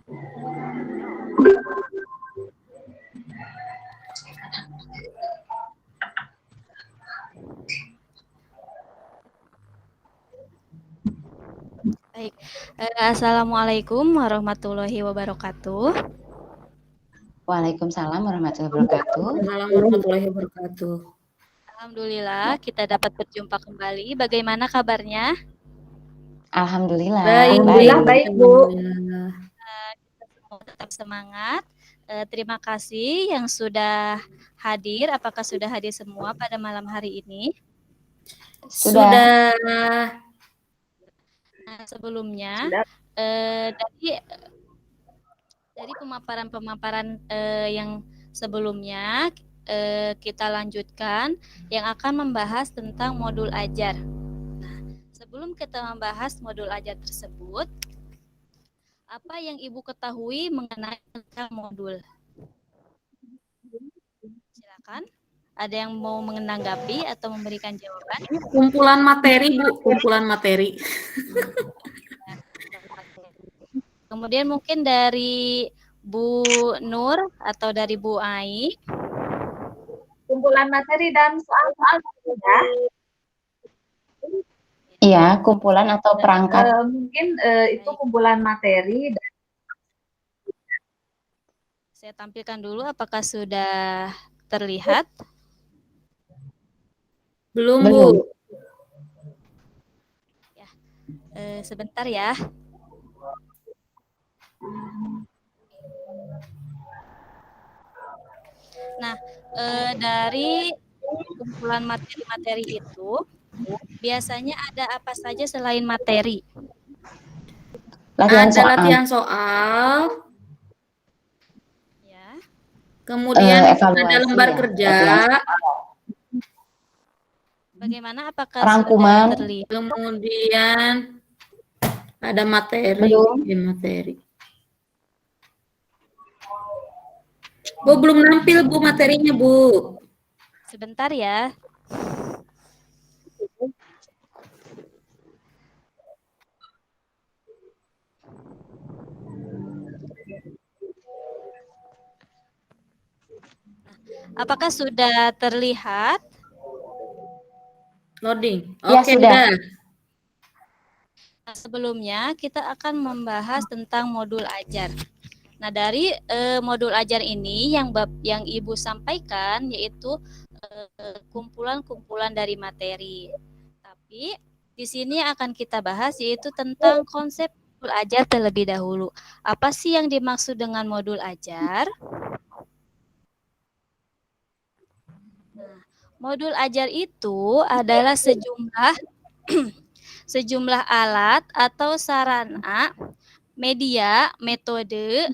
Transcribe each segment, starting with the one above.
Baik, assalamualaikum warahmatullahi wabarakatuh. Waalaikumsalam warahmatullahi wabarakatuh. Waalaikumsalam warahmatullahi wabarakatuh. Alhamdulillah kita dapat berjumpa kembali. Bagaimana kabarnya? Alhamdulillah. Alhamdulillah baik, Bu. Kita semua tetap semangat. Terima kasih yang sudah hadir. Apakah sudah hadir semua pada malam hari ini? Sudah. Nah, sebelumnya dari pemaparan yang sebelumnya kita lanjutkan yang akan membahas tentang modul ajar. Nah, sebelum kita membahas modul ajar tersebut, apa yang Ibu ketahui mengenai tentang modul? Silakan. Ada yang mau menanggapi atau memberikan jawaban? Kumpulan materi, Bu. Kumpulan materi. Kemudian mungkin dari Bu Nur atau dari Bu Ai. Kumpulan materi dan soal-soal ya. Iya, kumpulan atau perangkat. Mungkin itu kumpulan materi. Saya tampilkan dulu apakah sudah terlihat? Belum, Bu. Ya, sebentar ya. Nah, dari kumpulan materi-materi itu biasanya ada apa saja selain materi? Latihan ada soal. latihan soal. Ya. Kemudian evaluasi ada lembar ya, kerja. Bagaimana apakah rangkuman. sudah terlihat? Kemudian ada materi. Belum. Materi. Bu, belum nampil, Bu, materinya, Bu. Sebentar ya. Apakah sudah terlihat? Loading. Ya, Oke, sudah. Nah, sebelumnya kita akan membahas tentang modul ajar. Nah, dari modul ajar ini yang Ibu sampaikan yaitu kumpulan-kumpulan dari materi. Tapi di sini akan kita bahas yaitu tentang konsep modul ajar terlebih dahulu. Apa sih yang dimaksud dengan modul ajar? Nah, modul ajar itu adalah sejumlah alat atau sarana, media, metode,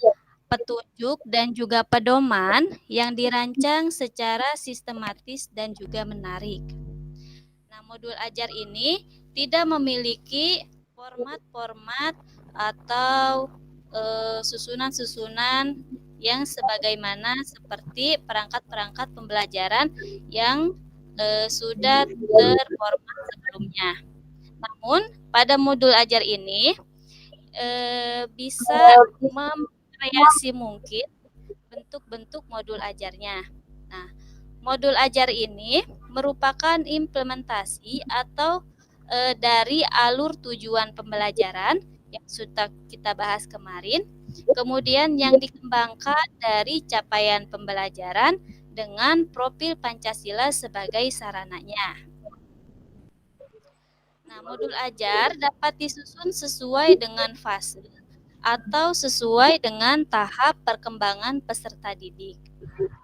petunjuk, dan juga pedoman yang dirancang secara sistematis dan juga menarik. Nah, modul ajar ini tidak memiliki format-format atau susunan-susunan yang sebagaimana seperti perangkat-perangkat pembelajaran yang sudah terformat sebelumnya. Namun, pada modul ajar ini bisa memvariasi mungkin bentuk-bentuk modul ajarnya. Nah, modul ajar ini merupakan implementasi atau dari alur tujuan pembelajaran yang sudah kita bahas kemarin, kemudian yang dikembangkan dari capaian pembelajaran dengan profil Pancasila sebagai sarananya. Nah, modul ajar dapat disusun sesuai dengan fase atau sesuai dengan tahap perkembangan peserta didik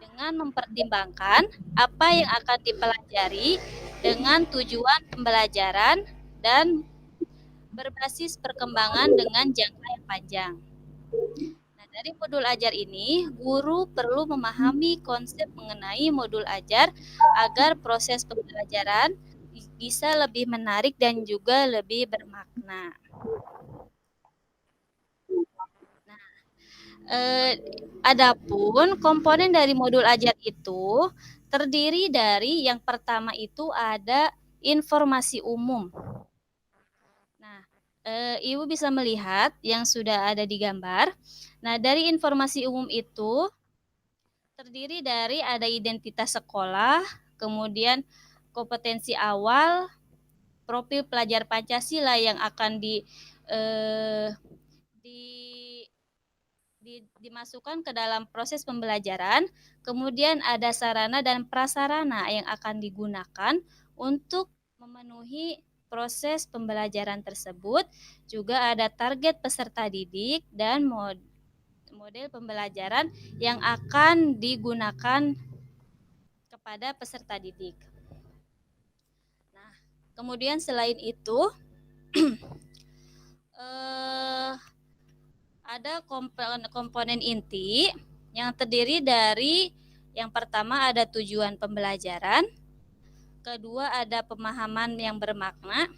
dengan mempertimbangkan apa yang akan dipelajari dengan tujuan pembelajaran dan berbasis perkembangan dengan jangka yang panjang. Nah, dari modul ajar ini, guru perlu memahami konsep mengenai modul ajar agar proses pembelajaran bisa lebih menarik dan juga lebih bermakna. Adapun komponen dari modul ajar itu terdiri dari yang pertama itu ada informasi umum. Nah, Ibu bisa melihat yang sudah ada di gambar. Nah, dari informasi umum itu terdiri dari ada identitas sekolah, kemudian kompetensi awal, profil pelajar Pancasila yang akan eh, di dimasukkan ke dalam proses pembelajaran, kemudian ada sarana dan prasarana yang akan digunakan untuk memenuhi proses pembelajaran tersebut, juga ada target peserta didik dan model pembelajaran yang akan digunakan kepada peserta didik. Nah, kemudian selain itu ada komponen inti yang terdiri dari yang pertama ada tujuan pembelajaran, kedua ada pemahaman yang bermakna,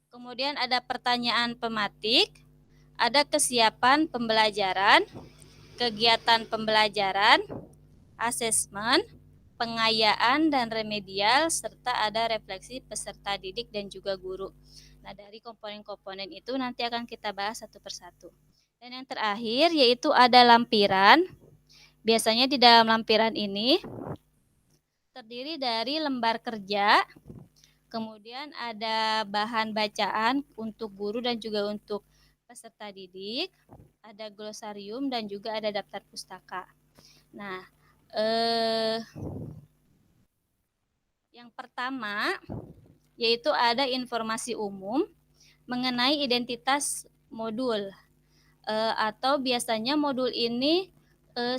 kemudian ada pertanyaan pematik, ada kesiapan pembelajaran, kegiatan pembelajaran, asesmen, pengayaan dan remedial, serta ada refleksi peserta didik dan juga guru. Nah, dari komponen-komponen itu nanti akan kita bahas satu persatu. Dan yang terakhir yaitu ada lampiran. Biasanya di dalam lampiran ini terdiri dari lembar kerja, kemudian ada bahan bacaan untuk guru dan juga untuk peserta didik, ada glosarium dan juga ada daftar pustaka. Nah, yang pertama yaitu ada informasi umum mengenai identitas modul, atau biasanya modul ini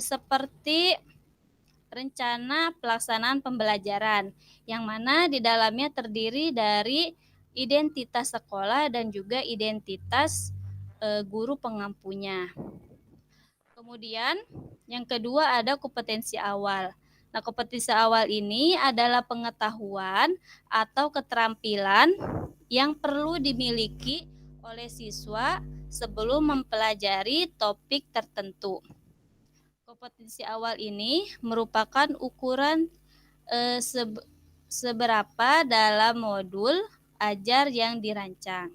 seperti rencana pelaksanaan pembelajaran, yang mana di dalamnya terdiri dari identitas sekolah dan juga identitas guru pengampunya. Kemudian yang kedua ada kompetensi awal. Nah, kompetensi awal ini adalah pengetahuan atau keterampilan yang perlu dimiliki oleh siswa sebelum mempelajari topik tertentu. Kompetensi awal ini merupakan ukuran seberapa dalam modul ajar yang dirancang.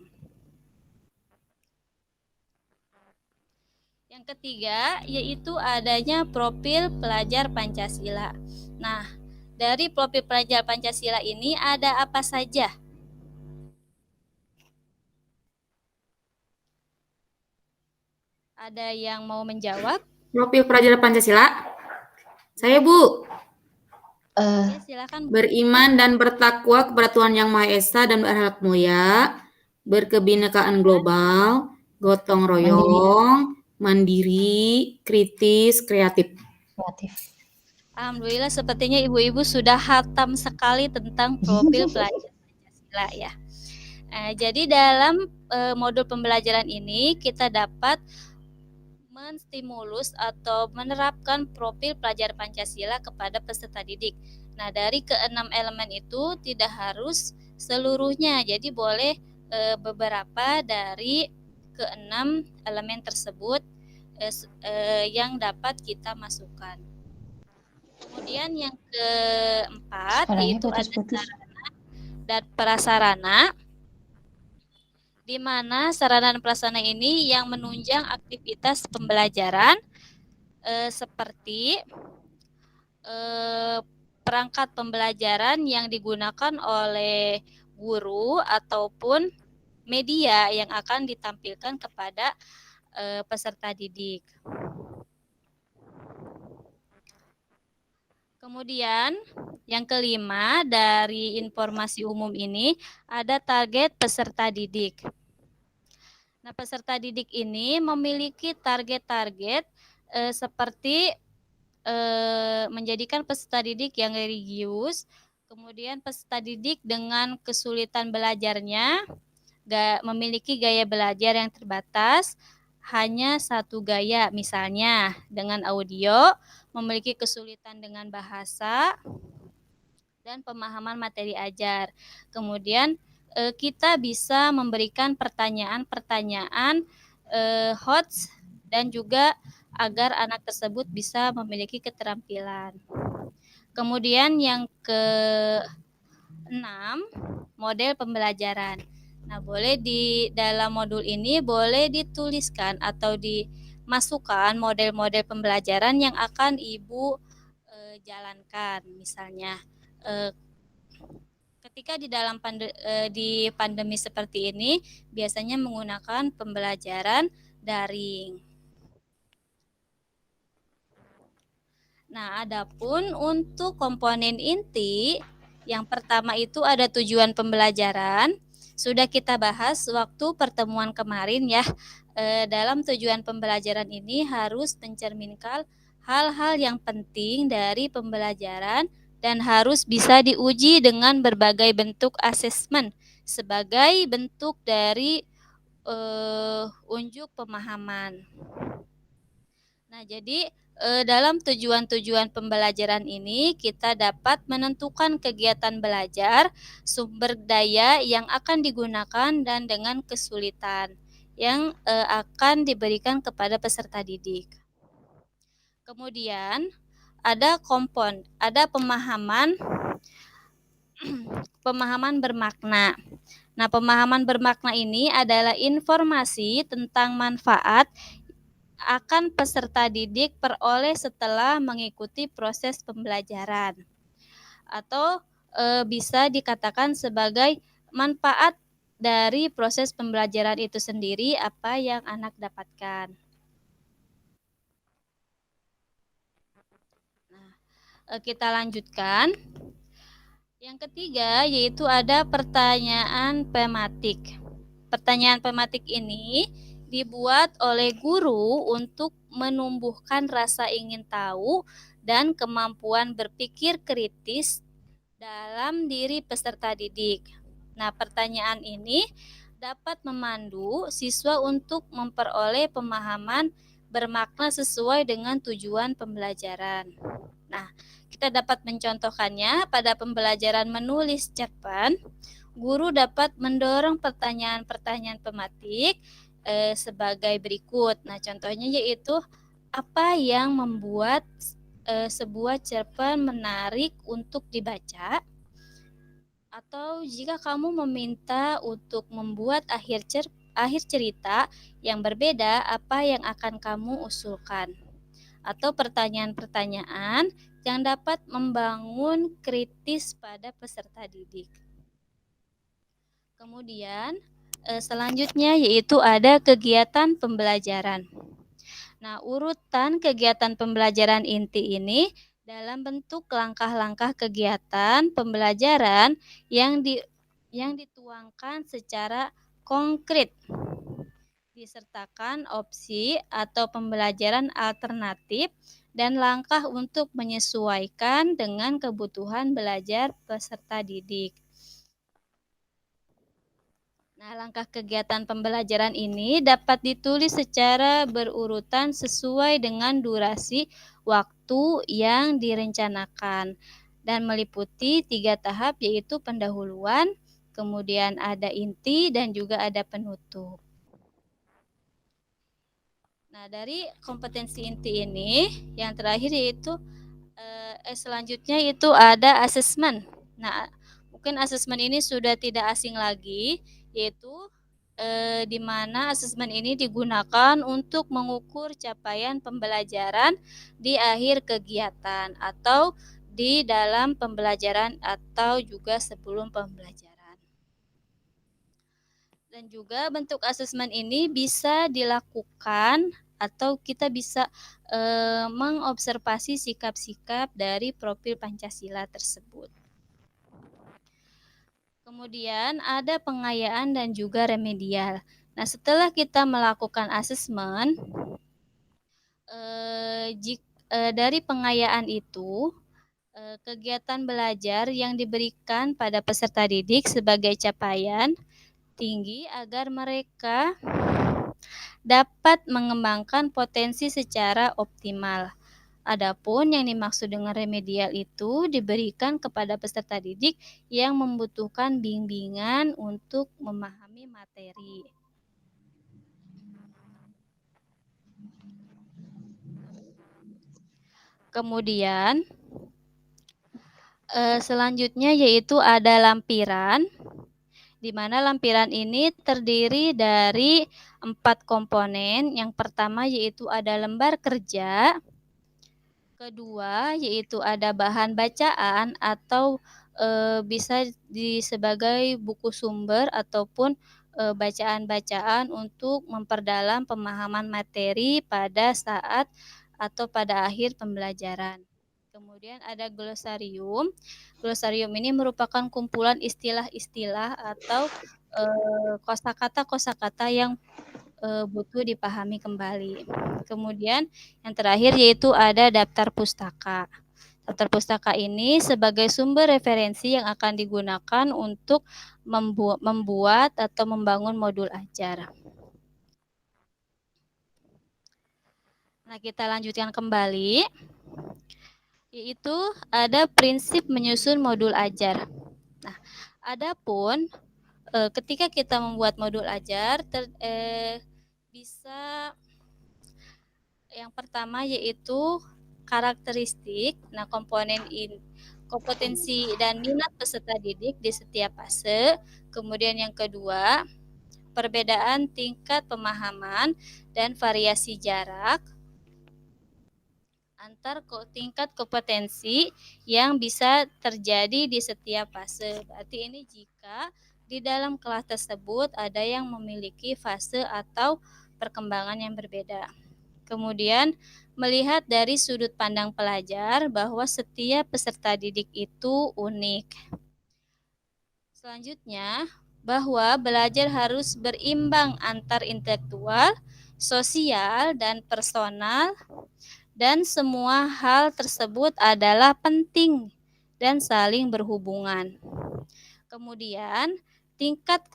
Yang ketiga yaitu adanya profil pelajar Pancasila. Nah, dari profil pelajar Pancasila ini ada apa saja? Ada yang mau menjawab? Profil pelajar Pancasila. Saya, Bu. Ya, silakan. Beriman dan bertakwa kepada Tuhan Yang Maha Esa dan berharap mulia, berkebinekaan global, gotong royong, mandiri, kritis, kreatif. Alhamdulillah sepertinya ibu-ibu sudah hatam sekali tentang profil pelajar Pancasila ya. Jadi dalam modul pembelajaran ini kita dapat menstimulus atau menerapkan profil pelajar Pancasila kepada peserta didik. Nah, dari keenam elemen itu tidak harus seluruhnya, jadi boleh beberapa dari keenam elemen tersebut yang dapat kita masukkan. Kemudian yang keempat yaitu ada sarana dan prasarana, di mana sarana dan prasarana ini yang menunjang aktivitas pembelajaran seperti perangkat pembelajaran yang digunakan oleh guru ataupun media yang akan ditampilkan kepada peserta didik. Kemudian yang kelima dari informasi umum ini ada target peserta didik. Nah, peserta didik ini memiliki target-target seperti menjadikan peserta didik yang religius, kemudian peserta didik dengan kesulitan belajarnya, memiliki gaya belajar yang terbatas, hanya satu gaya, misalnya dengan audio, memiliki kesulitan dengan bahasa, dan pemahaman materi ajar. Kemudian kita bisa memberikan pertanyaan-pertanyaan HOTS dan juga agar anak tersebut bisa memiliki keterampilan. Kemudian yang ke-6, model pembelajaran. Nah, boleh di dalam modul ini boleh dituliskan atau dimasukkan model-model pembelajaran yang akan Ibu jalankan. Misalnya, ketika di pandemi seperti ini biasanya menggunakan pembelajaran daring. Nah, adapun untuk komponen inti, yang pertama itu ada tujuan pembelajaran. Sudah kita bahas waktu pertemuan kemarin ya. Dalam tujuan pembelajaran ini harus mencerminkan hal-hal yang penting dari pembelajaran dan harus bisa diuji dengan berbagai bentuk asesmen sebagai bentuk dari unjuk pemahaman. Nah, jadi dalam tujuan-tujuan pembelajaran ini kita dapat menentukan kegiatan belajar, sumber daya yang akan digunakan dan dengan kesulitan yang akan diberikan kepada peserta didik. Kemudian ada pemahaman pemahaman bermakna. Nah, pemahaman bermakna ini adalah informasi tentang manfaat akan peserta didik peroleh setelah mengikuti proses pembelajaran, atau bisa dikatakan sebagai manfaat dari proses pembelajaran itu sendiri apa yang anak dapatkan. Nah, kita lanjutkan. Yang ketiga yaitu ada pertanyaan tematik. Pertanyaan tematik ini dibuat oleh guru untuk menumbuhkan rasa ingin tahu dan kemampuan berpikir kritis dalam diri peserta didik. Nah, pertanyaan ini dapat memandu siswa untuk memperoleh pemahaman bermakna sesuai dengan tujuan pembelajaran. Nah, kita dapat mencontohkannya pada pembelajaran menulis cerpen. Guru dapat mendorong pertanyaan-pertanyaan tematik sebagai berikut. Nah, contohnya yaitu apa yang membuat sebuah cerpen menarik untuk dibaca? Atau jika kamu meminta untuk membuat akhir cerita yang berbeda, apa yang akan kamu usulkan? Atau pertanyaan-pertanyaan yang dapat membangun kritis pada peserta didik. Kemudian selanjutnya yaitu ada kegiatan pembelajaran. Nah, urutan kegiatan pembelajaran inti ini dalam bentuk langkah-langkah kegiatan pembelajaran yang dituangkan secara konkret, disertakan opsi atau pembelajaran alternatif dan langkah untuk menyesuaikan dengan kebutuhan belajar peserta didik. Nah, langkah kegiatan pembelajaran ini dapat ditulis secara berurutan sesuai dengan durasi waktu yang direncanakan dan meliputi 3 tahap yaitu pendahuluan, kemudian ada inti dan juga ada penutup. Nah, dari kompetensi inti ini yang terakhir yaitu selanjutnya itu ada asesmen. Nah, mungkin asesmen ini sudah tidak asing lagi, yaitu di mana asesmen ini digunakan untuk mengukur capaian pembelajaran di akhir kegiatan atau di dalam pembelajaran atau juga sebelum pembelajaran. Dan juga bentuk asesmen ini bisa dilakukan atau kita bisa mengobservasi sikap-sikap dari profil Pancasila tersebut. Kemudian ada pengayaan dan juga remedial. Nah, setelah kita melakukan asesmen, dari pengayaan itu, kegiatan belajar yang diberikan pada peserta didik sebagai capaian tinggi agar mereka dapat mengembangkan potensi secara optimal. Adapun yang dimaksud dengan remedial itu diberikan kepada peserta didik yang membutuhkan bimbingan untuk memahami materi. Kemudian selanjutnya yaitu ada lampiran di mana lampiran ini terdiri dari 4 komponen. Yang pertama yaitu ada lembar kerja, kedua yaitu ada bahan bacaan atau bisa sebagai buku sumber ataupun bacaan-bacaan untuk memperdalam pemahaman materi pada saat atau pada akhir pembelajaran. Kemudian ada glosarium. Glosarium ini merupakan kumpulan istilah-istilah atau kosakata-kosakata yang butuh dipahami kembali. Kemudian yang terakhir yaitu ada daftar pustaka. Daftar pustaka ini sebagai sumber referensi yang akan digunakan untuk membuat atau membangun modul ajar. Nah, kita lanjutkan kembali, yaitu ada prinsip menyusun modul ajar. Nah, adapun ketika kita membuat modul ajar, bisa yang pertama yaitu karakteristik. Nah, kompetensi dan minat peserta didik di setiap fase. Kemudian yang kedua, perbedaan tingkat pemahaman dan variasi jarak antar tingkat kompetensi yang bisa terjadi di setiap fase. Berarti ini jika di dalam kelas tersebut ada yang memiliki fase atau perkembangan yang berbeda. Kemudian melihat dari sudut pandang pelajar bahwa setiap peserta didik itu unik. Selanjutnya, bahwa belajar harus berimbang antar intelektual, sosial, dan personal, dan semua hal tersebut adalah penting dan saling berhubungan. Kemudian, tingkat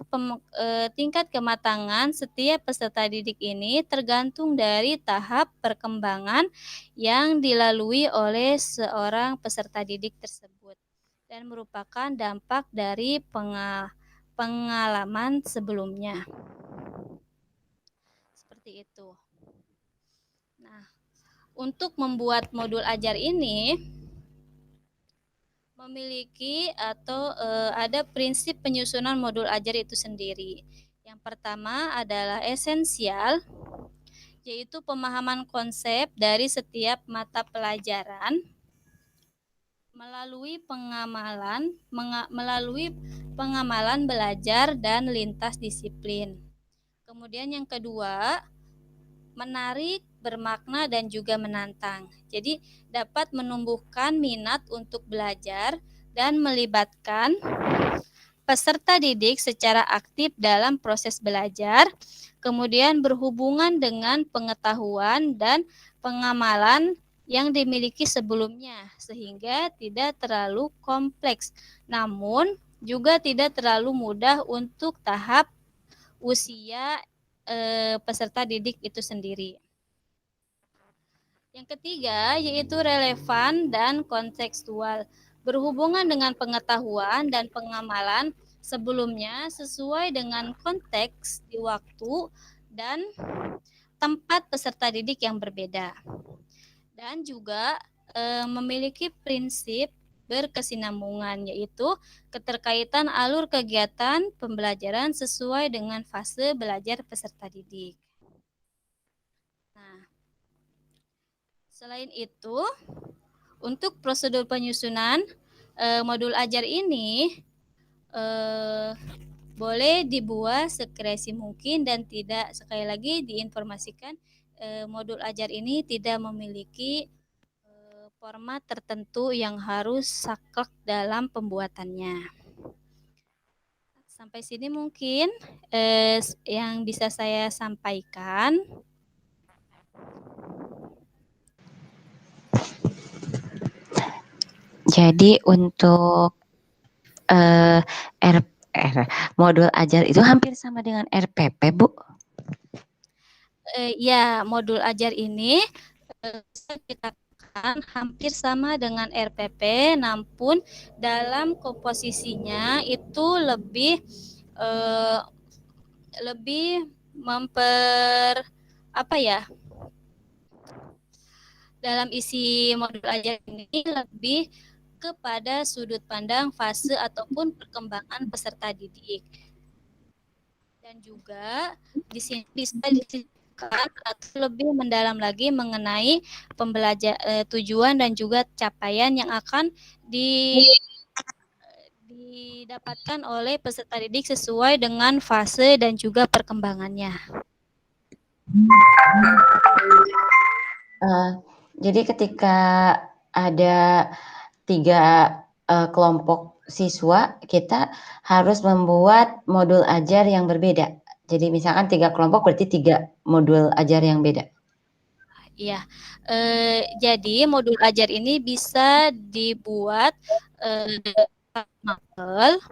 kematangan setiap peserta didik ini tergantung dari tahap perkembangan yang dilalui oleh seorang peserta didik tersebut dan merupakan dampak dari pengalaman sebelumnya. Seperti itu. Nah, untuk membuat modul ajar ini memiliki atau ada prinsip penyusunan modul ajar itu sendiri. Yang pertama adalah esensial, yaitu pemahaman konsep dari setiap mata pelajaran melalui pengamalan belajar dan lintas disiplin. Kemudian yang kedua, menarik, bermakna, dan juga menantang. Jadi dapat menumbuhkan minat untuk belajar dan melibatkan peserta didik secara aktif dalam proses belajar, kemudian berhubungan dengan pengetahuan dan pengamalan yang dimiliki sebelumnya, sehingga tidak terlalu kompleks, namun juga tidak terlalu mudah untuk tahap usia peserta didik itu sendiri. Yang ketiga yaitu relevan dan kontekstual, berhubungan dengan pengetahuan dan pengamalan sebelumnya sesuai dengan konteks di waktu dan tempat peserta didik yang berbeda. Dan juga memiliki prinsip berkesinambungan, yaitu keterkaitan alur kegiatan pembelajaran sesuai dengan fase belajar peserta didik. Nah, selain itu, untuk prosedur penyusunan modul ajar ini boleh dibuat sekreasi mungkin dan tidak, sekali lagi diinformasikan, modul ajar ini tidak memiliki format tertentu yang harus saklek dalam pembuatannya. Sampai sini mungkin yang bisa saya sampaikan. Jadi untuk modul ajar itu hampir sama dengan RPP, Bu? Ya, modul ajar ini bisa kita katakan hampir sama dengan RPP, namun dalam komposisinya itu lebih dalam isi modul ajar ini lebih kepada sudut pandang fase ataupun perkembangan peserta didik. Dan juga di sini bisa disisipkan atau lebih mendalam lagi mengenai tujuan dan juga capaian yang akan didapatkan oleh peserta didik sesuai dengan fase dan juga perkembangannya. Jadi ketika ada 3 kelompok siswa, kita harus membuat modul ajar yang berbeda. Jadi misalkan 3 kelompok berarti 3 modul ajar yang beda. Iya, jadi modul ajar ini bisa dibuat mapel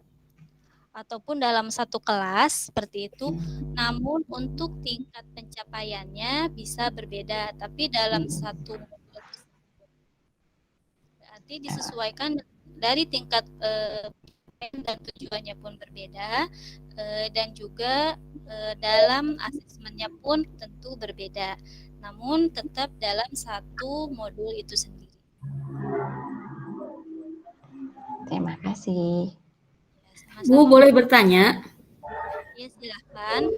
ataupun dalam satu kelas seperti itu. Namun untuk tingkat pencapaiannya bisa berbeda, tapi dalam satu modul tersebut. Berarti disesuaikan dari tingkat dan tujuannya pun berbeda, dan juga dalam asesmennya pun tentu berbeda. Namun tetap dalam satu modul itu sendiri. Terima kasih. Bu, boleh bertanya? Ya, silahkan.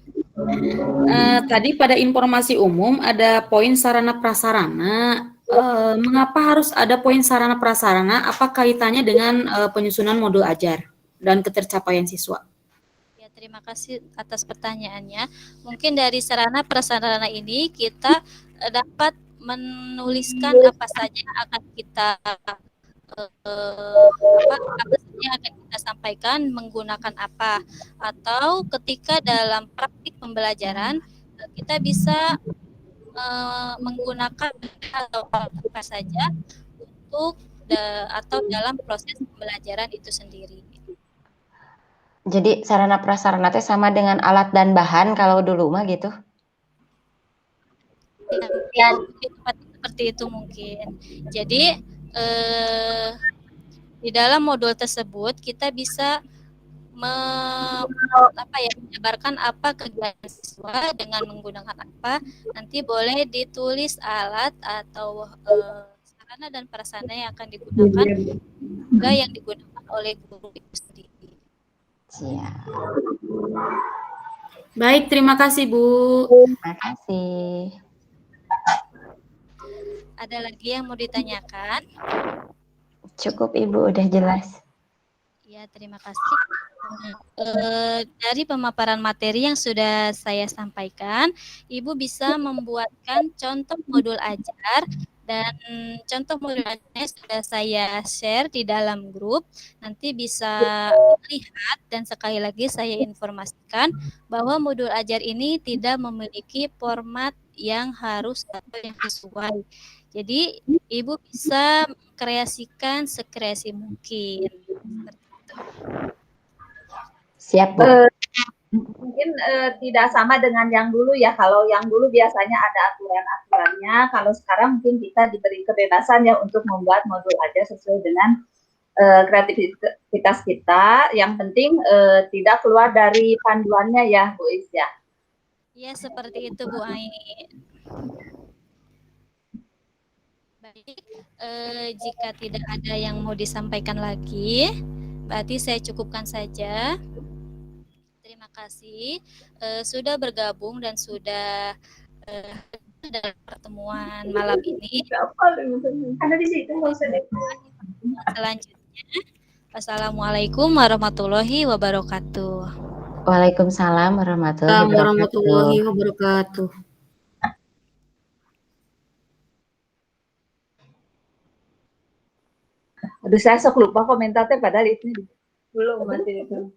Tadi pada informasi umum ada poin sarana prasarana. Mengapa harus ada poin sarana prasarana? Apa kaitannya dengan penyusunan modul ajar dan ketercapaian siswa? Ya, terima kasih atas pertanyaannya. Mungkin dari sarana prasarana ini kita dapat menuliskan apa saja yang akan kita apa saja yang akan kita sampaikan menggunakan apa, atau ketika dalam praktik pembelajaran kita bisa menggunakan atau apa saja untuk atau dalam proses pembelajaran itu sendiri. Jadi sarana prasarana teh sama dengan alat dan bahan kalau dulu mah gitu? Ya, seperti itu mungkin. Jadi di dalam modul tersebut kita bisa menjabarkan apa kegiatan siswa dengan menggunakan apa. Nanti boleh ditulis alat atau sarana dan prasarana yang akan digunakan, juga yang digunakan oleh guru itu sendiri. Siap. Baik, terima kasih Bu. Terima kasih. Ada lagi yang mau ditanyakan? Cukup Ibu, udah jelas. Ya, terima kasih. Dari pemaparan materi yang sudah saya sampaikan, Ibu bisa membuatkan contoh modul ajar, dan contoh modul ajarnya sudah saya share di dalam grup. Nanti bisa lihat, dan sekali lagi saya informasikan bahwa modul ajar ini tidak memiliki format yang harus atau yang sesuai. Jadi Ibu bisa kreasikan sekreasi mungkin. Seperti itu. Siap, Bu. Mungkin tidak sama dengan yang dulu ya. Kalau yang dulu biasanya ada aturan-aturannya. Kalau sekarang mungkin kita diberi kebebasan ya untuk membuat modul aja sesuai dengan kreativitas kita. Yang penting tidak keluar dari panduannya ya, Bu Is ya. Ya, seperti itu Bu Ai. Baik, jika tidak ada yang mau disampaikan lagi, berarti saya cukupkan saja. Terima kasih sudah bergabung dan sudah dalam pertemuan malam ini. Ada di situ Selanjutnya, Wassalamualaikum warahmatullahi wabarakatuh. Waalaikumsalam warahmatullahi wabarakatuh. Aduh, saya sok lupa komentarnya padahal itu belum masih itu.